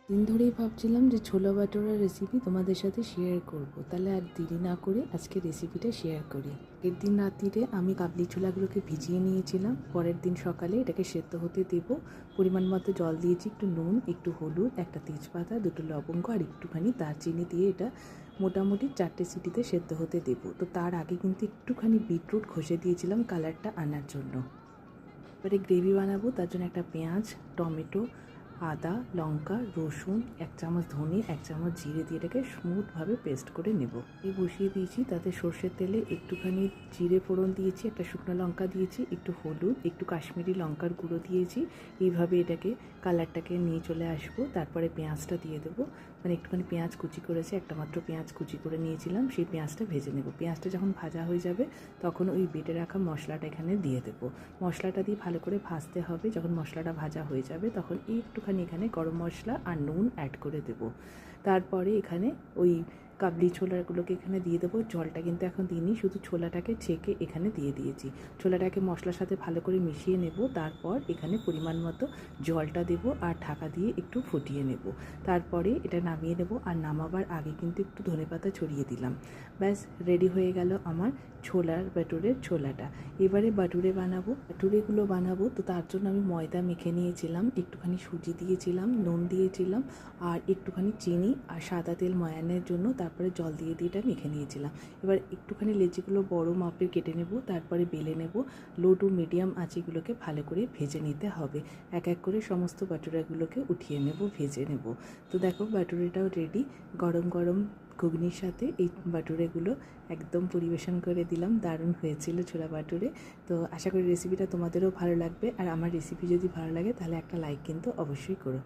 দিন ধরেই ভাবছিলাম যে ছোলা বাটোরার রেসিপি তোমাদের সাথে শেয়ার করব, তাহলে আর দেরি না করে আজকে রেসিপিটা শেয়ার করি। এর দিন রাত্রিরে আমি কাবলি ছোলাগুলোকে ভিজিয়ে নিয়েছিলাম, পরের দিন সকালে এটাকে সেদ্ধ হতে দেব। পরিমাণ মতো জল দিয়েছি, একটু নুন, একটু হলুদ, একটা তেজপাতা, দুটো লবঙ্গ আর একটুখানি দারচিনি দিয়ে এটা মোটামুটি 4টে সিটিতে সেদ্ধ হতে দেব। তো তার আগে কিন্তু একটুখানি বিটরুট ঘষে দিয়েছিলাম কালারটা আনার জন্য। এবারে গ্রেভি বানাবো, তার জন্য একটা পেঁয়াজ, টমেটো, আদা, লঙ্কা, রসুন, 1 চামচ ধনে, 1 চামচ জিরে দিয়ে এটাকে স্মুথভাবে পেস্ট করে নেব। এই বসিয়ে দিয়েছি, তাতে সর্ষের তেলে একটুখানি জিরে ফোড়ন দিয়েছি, একটা শুকনো লঙ্কা দিয়েছি, একটু হলুদ, একটু কাশ্মীরি লঙ্কার গুঁড়ো দিয়েছি। এইভাবে এটাকে কালারটাকে নিয়ে চলে আসবো। তারপরে পেঁয়াজটা দিয়ে দেবো, মানে একটুখানি পেঁয়াজ কুচি করেছে, একটা মাত্র পেঁয়াজ কুচি করে নিয়েছিলাম, সেই পেঁয়াজটা ভেজে নেব। পেঁয়াজটা যখন ভাজা হয়ে যাবে তখন ওই বেটে রাখা মশলাটা এখানে দিয়ে দেবো। মশলাটা দিয়ে ভালো করে ভাজতে হবে। যখন মশলাটা ভাজা হয়ে যাবে তখন একটুখানি এখানে গরম মশলা আর নুন অ্যাড করে দেব। তারপরে এখানে ওই কাবলি ছোলাগুলোকে এখানে দিয়ে দেবো। জলটা কিন্তু এখন দিইনি, শুধু ছোলাটাকে ছেঁকে এখানে দিয়ে দিয়েছি। ছোলাটাকে মশলার সাথে ভালো করে মিশিয়ে নেব। তারপর এখানে পরিমাণ মতো জলটা দেব আর ঢাকা দিয়ে একটু ফুটিয়ে নেব। তারপরে এটা নামিয়ে নেব, আর নামাবার আগে কিন্তু একটু ধনেপাতা ছড়িয়ে দিলাম। ব্যাস রেডি হয়ে গেল আমার ছোলার বাটুরের ছোলাটা। এবারে বাটুরেগুলো বানাবো। তো তার জন্য আমি ময়দা মেখে নিয়েছিলাম, একটুখানি সুজি দিয়েছিলাম, নুন দিয়েছিলাম আর একটুখানি চিনি আর সাদা তেল ময়ানের জন্য, তারপরে জল দিয়ে এটা মেখে নিয়েছিলাম। এবার একটুখানি লেচিগুলো বড় মাপের কেটে নেব, তারপরে বেলে নেব। লো টু মিডিয়াম আঁচগুলোকে ভালো করে ভেজে নিতে হবে। এক এক করে সমস্ত বাটুরাগুলোকে উঠিয়ে নেব, ভেজে নেব। তো দেখো বাটুরেটাও রেডি। গরম গরম ঘুগনির সাথে এই বাটুরেগুলো একদম পরিবেশন করে দিলাম। দারুণ হয়েছিল ছোলা বাটুরে। তো আশা করি রেসিপিটা তোমাদেরও ভালো লাগবে, আর আমার রেসিপি যদি ভালো লাগে তাহলে একটা লাইক কিন্তু অবশ্যই করো।